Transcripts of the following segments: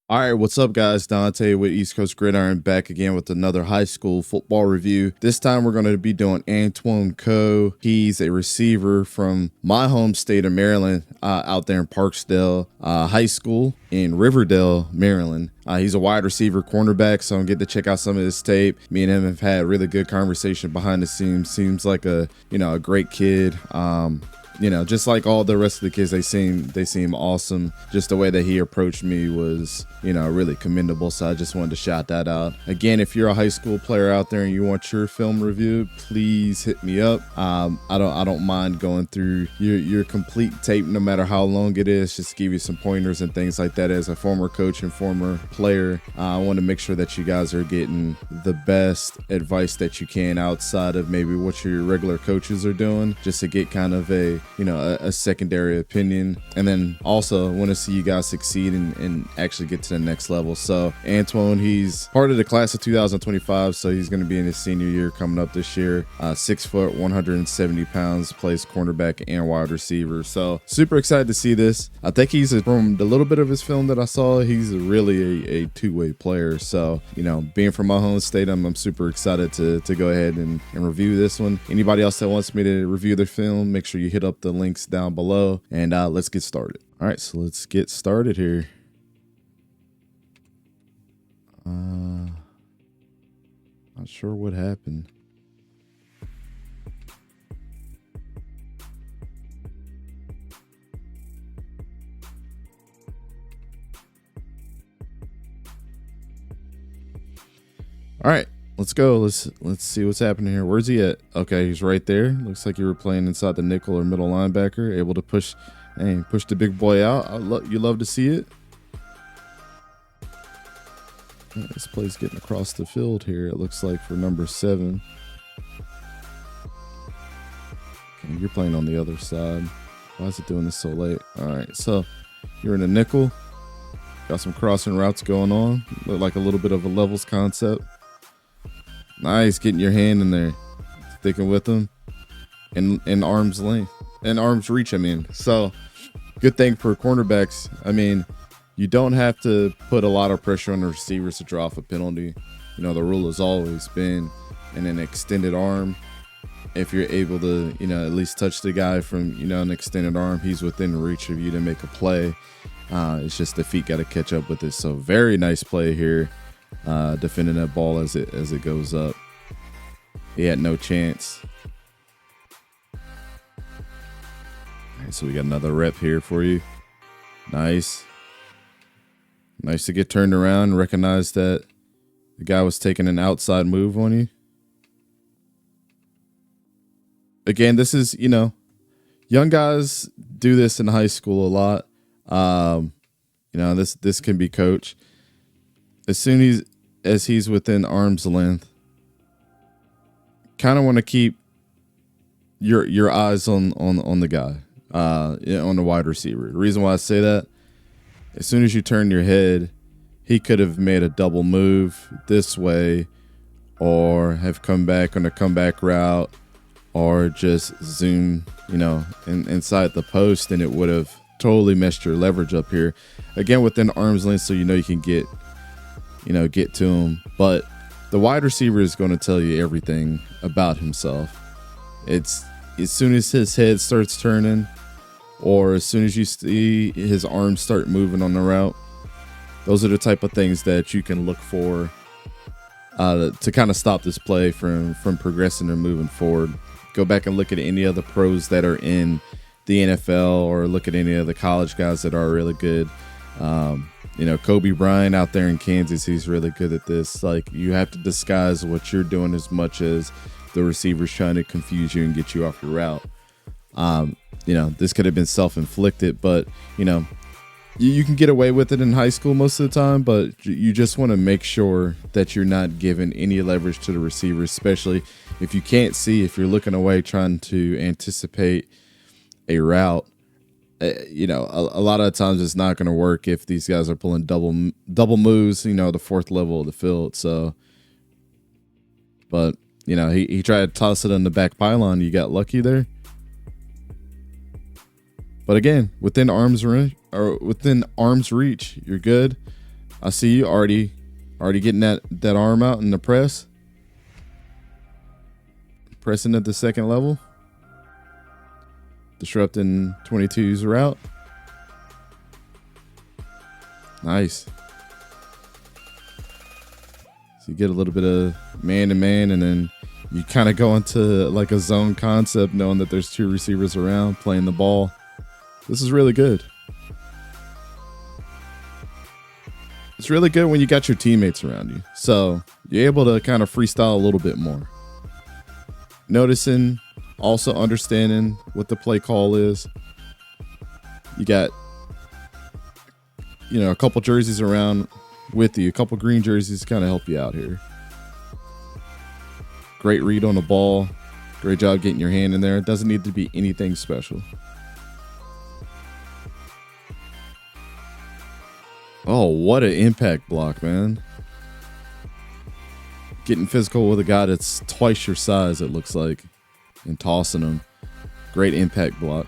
All right, what's up, guys? Dante with East Coast Gridiron back again with another high school football review. This time we're going to be doing Antwone 𝗕𝘂𝘀𝗀. He's a receiver from my home state of Maryland, out there in Parksdale High School in Riverdale, Maryland. He's a wide receiver cornerback, so I'm getting to check out some of his tape. Me and him have had really good conversation behind the scenes. Seems like a great kid. Just like all the rest of the kids, they seem awesome. Just the way that he approached me was, really commendable. So I just wanted to shout that out. Again, if you're a high school player out there and you want your film reviewed, please hit me up. I don't mind going through your complete tape, no matter how long it is, just to give you some pointers and things like that. As a former coach and former player, I want to make sure that you guys are getting the best advice that you can outside of maybe what your regular coaches are doing, just to get kind of a secondary opinion. And then also want to see you guys succeed and actually get to the next level. So Antwone, he's part of the class of 2025, so he's going to be in his senior year coming up this year. 6 foot, 170 pounds, plays cornerback and wide receiver. So super excited to see this. I think from the little bit of his film that I saw, he's really a two-way player. So, being from my home state, I'm super excited to go ahead and review this one. Anybody else that wants me to review their film, make sure you hit up the links down below, and let's get started. All right, so let's get started here. Not sure what happened. All right, let's go. Let's see what's happening here. Where's he at? Okay, he's right there. Looks like you were playing inside the nickel or middle linebacker, able to push the big boy out. You love to see it. This play's getting across the field here, it looks like, for number 7. Okay, you're playing on the other side. Why is it doing this so late? All right, so you're in a nickel. Got some crossing routes going on. Look like a little bit of a levels concept. Nice, getting your hand in there, sticking with them in arm's length, in arm's reach. So good thing for cornerbacks. You don't have to put a lot of pressure on the receivers to draw off a penalty. The rule has always been in an extended arm. If you're able to, at least touch the guy from, an extended arm, he's within reach of you to make a play. It's just the feet got to catch up with it. So very nice play here, defending that ball as it goes up. He had no chance. All right, so we got another rep here for you. Nice. Nice to get turned around and recognize that the guy was taking an outside move on you. Again, this is, young guys do this in high school a lot. This can be coached. As soon as he's within arm's length, kind of want to keep your eyes on the guy, on the wide receiver. The reason why I say that, as soon as you turn your head, he could have made a double move this way, or have come back on a comeback route, or just zoom, inside the post, and it would have totally messed your leverage up here. Again, within arm's length, so you can get to him. But the wide receiver is going to tell you everything about himself. It's as soon as his head starts turning, or as soon as you see his arms start moving on the route, those are the type of things that you can look for to kind of stop this play from progressing or moving forward. Go back and look at any of the pros that are in the NFL, or look at any of the college guys that are really good. Kobe Bryant out there in Kansas, he's really good at this. Like, you have to disguise what you're doing as much as the receiver's trying to confuse you and get you off your route. This could have been self-inflicted, but, you can get away with it in high school most of the time, but you just want to make sure that you're not giving any leverage to the receiver, especially if you can't see, if you're looking away trying to anticipate a route. A lot of times it's not going to work if these guys are pulling double moves, the fourth level of the field. So, but, he tried to toss it in the back pylon. You got lucky there. But again, within arm's reach, you're good. I see you already getting that arm out in the press. Pressing at the second level. Disrupting 22's route. Nice. So you get a little bit of man-to-man, and then you kind of go into like a zone concept, knowing that there's two receivers around playing the ball. This is really good. It's really good when you got your teammates around you. So you're able to kind of freestyle a little bit more. Noticing, also understanding what the play call is. You got, a couple jerseys around with you. A couple green jerseys kind of help you out here. Great read on the ball. Great job getting your hand in there. It doesn't need to be anything special. Oh, what an impact block, man. Getting physical with a guy that's twice your size, it looks like, and tossing him. Great impact block.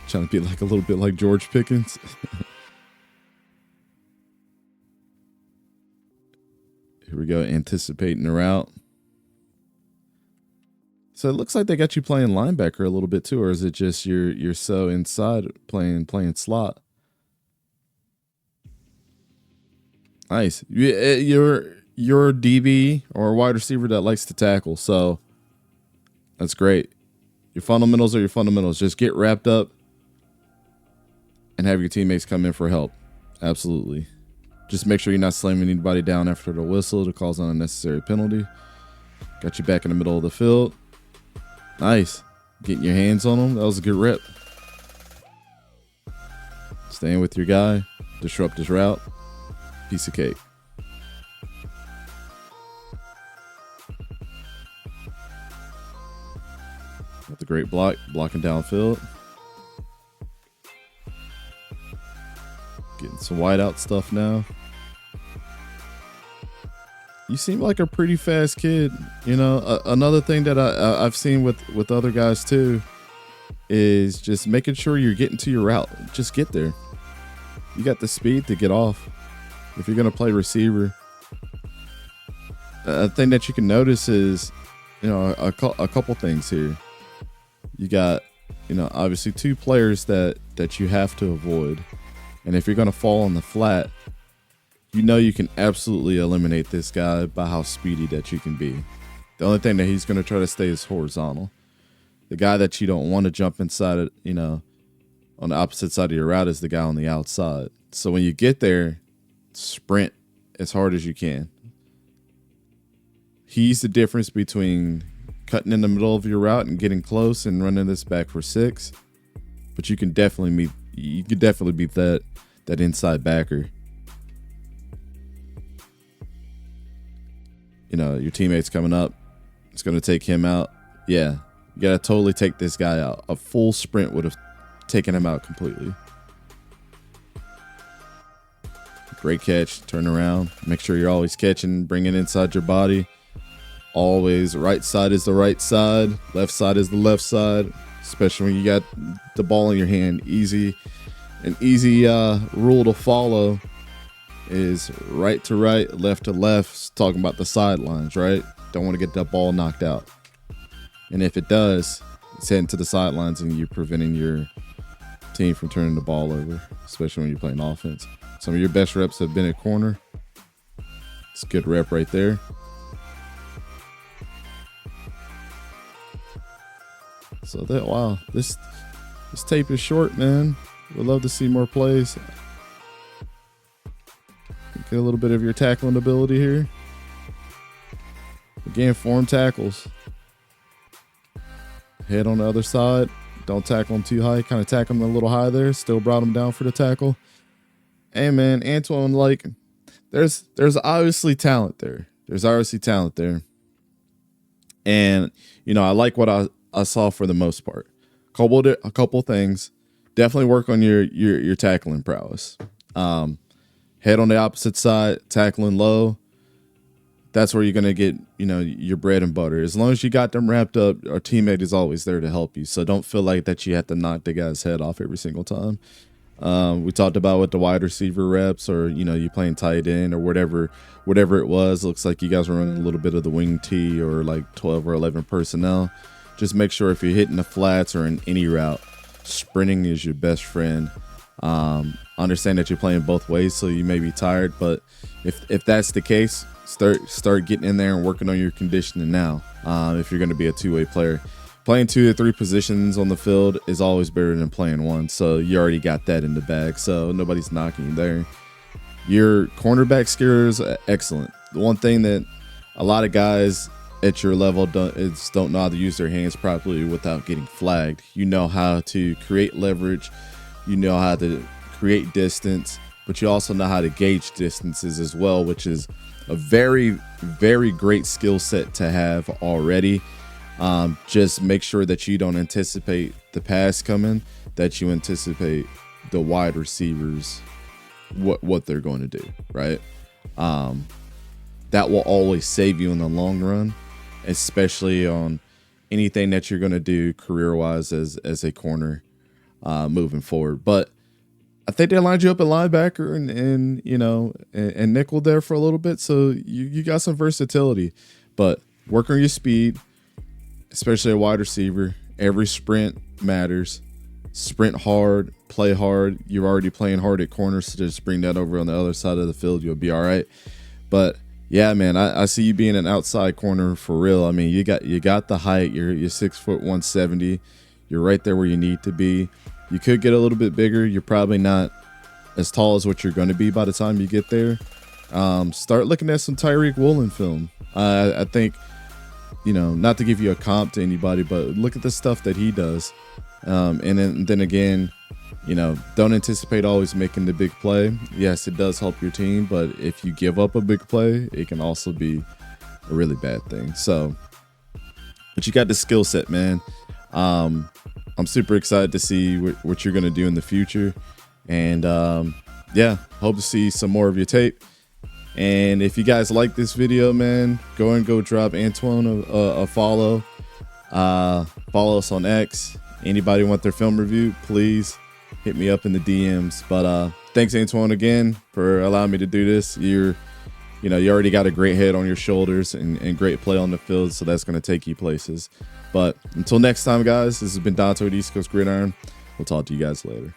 Trying to be like a little bit like George Pickens. Here we go, anticipating the route. So it looks like they got you playing linebacker a little bit too, or is it just you're so inside playing slot? Nice. You're a DB or a wide receiver that likes to tackle, so that's great. Your fundamentals are your fundamentals. Just get wrapped up and have your teammates come in for help. Absolutely. Just make sure you're not slamming anybody down after the whistle to cause an unnecessary penalty. Got you back in the middle of the field. Nice. Getting your hands on them. That was a good rep. Staying with your guy. Disrupt his route. Piece of cake. Got the great block. Blocking downfield. Getting some whiteout stuff now. You seem like a pretty fast kid. Another thing that I've seen with other guys too is just making sure you're getting to your route. Just get there. You got the speed to get off. If you're going to play receiver, a thing that you can notice is, a couple things here. You got, obviously two players that you have to avoid. And if you're going to fall on the flat, you can absolutely eliminate this guy by how speedy that you can be. The only thing that he's going to try to stay is horizontal. The guy that you don't want to jump inside it, on the opposite side of your route is the guy on the outside. So when you get there, sprint as hard as you can. He's the difference between cutting in the middle of your route and getting close and running this back for 6. But you can definitely beat that inside backer. Your teammate's coming up. It's going to take him out. Yeah, you got to totally take this guy out. A full sprint would have taken him out completely. Great catch. Turn around. Make sure you're always catching, bringing inside your body. Always right side is the right side. Left side is the left side. Especially when you got the ball in your hand. An easy rule to follow is right to right, left to left. It's talking about the sidelines, right? Don't want to get that ball knocked out. And if it does, it's heading to the sidelines and you're preventing your team from turning the ball over, especially when you're playing offense. Some of your best reps have been at corner. It's a good rep right there. So wow, this tape is short, man. We'd love to see more plays. Get a little bit of your tackling ability here. Again, form tackles. Head on the other side. Don't tackle them too high. Kind of tackle them a little high there. Still brought them down for the tackle. Hey, man, Antwone, there's obviously talent there. And, I like what I saw for the most part. A couple things. Definitely work on your tackling prowess. Head on the opposite side, tackling low. That's where you're going to get, your bread and butter. As long as you got them wrapped up, our teammate is always there to help you. So don't feel like that you have to knock the guy's head off every single time. We talked about with the wide receiver reps, or you playing tight end or whatever it was. Looks like you guys were running a little bit of the wing T or like 12 or 11 personnel. Just make sure if you're hitting the flats or in any route, sprinting is your best friend. Understand that you're playing both ways, so you may be tired, but if that's the case, start getting in there and working on your conditioning now. If you're going to be a two-way player, playing 2 to 3 positions on the field is always better than playing one. So you already got that in the bag, so nobody's knocking you there. Your cornerback skill is excellent. The one thing that a lot of guys at your level don't know how to use their hands properly without getting flagged. You know how to create leverage, you know how to create distance, but you also know how to gauge distances as well, which is a very, very great skill set to have already. Just make sure that you don't anticipate the pass coming, that you anticipate the wide receivers, what they're going to do, right? That will always save you in the long run, especially on anything that you're going to do career-wise as a corner moving forward. But I think they lined you up at linebacker and nickel there for a little bit, so you got some versatility. But work on your speed, especially a wide receiver. Every sprint matters. Sprint hard, play hard. You're already playing hard at corners, so just bring that over on the other side of the field. You'll be all right. But yeah, man, I see you being an outside corner for real. I mean, you got the height. You're 6 foot 170. You're right there where you need to be. You could get a little bit bigger. You're probably not as tall as what you're going to be by the time you get there. Start looking at some Tariq Woolen film. I think, not to give you a comp to anybody, but look at the stuff that he does. And then again, don't anticipate always making the big play. Yes, it does help your team, but if you give up a big play, it can also be a really bad thing. So, but you got the skill set, man. I'm super excited to see what you're going to do in the future. And hope to see some more of your tape. And if you guys like this video, man, go drop Antwone a follow. Follow us on X. Anybody want their film review, please hit me up in the DMs. But thanks, Antwone, again for allowing me to do this. You already got a great head on your shoulders and great play on the field, so that's going to take you places. But until next time, guys, this has been Dante with East Coast Gridiron. We'll talk to you guys later.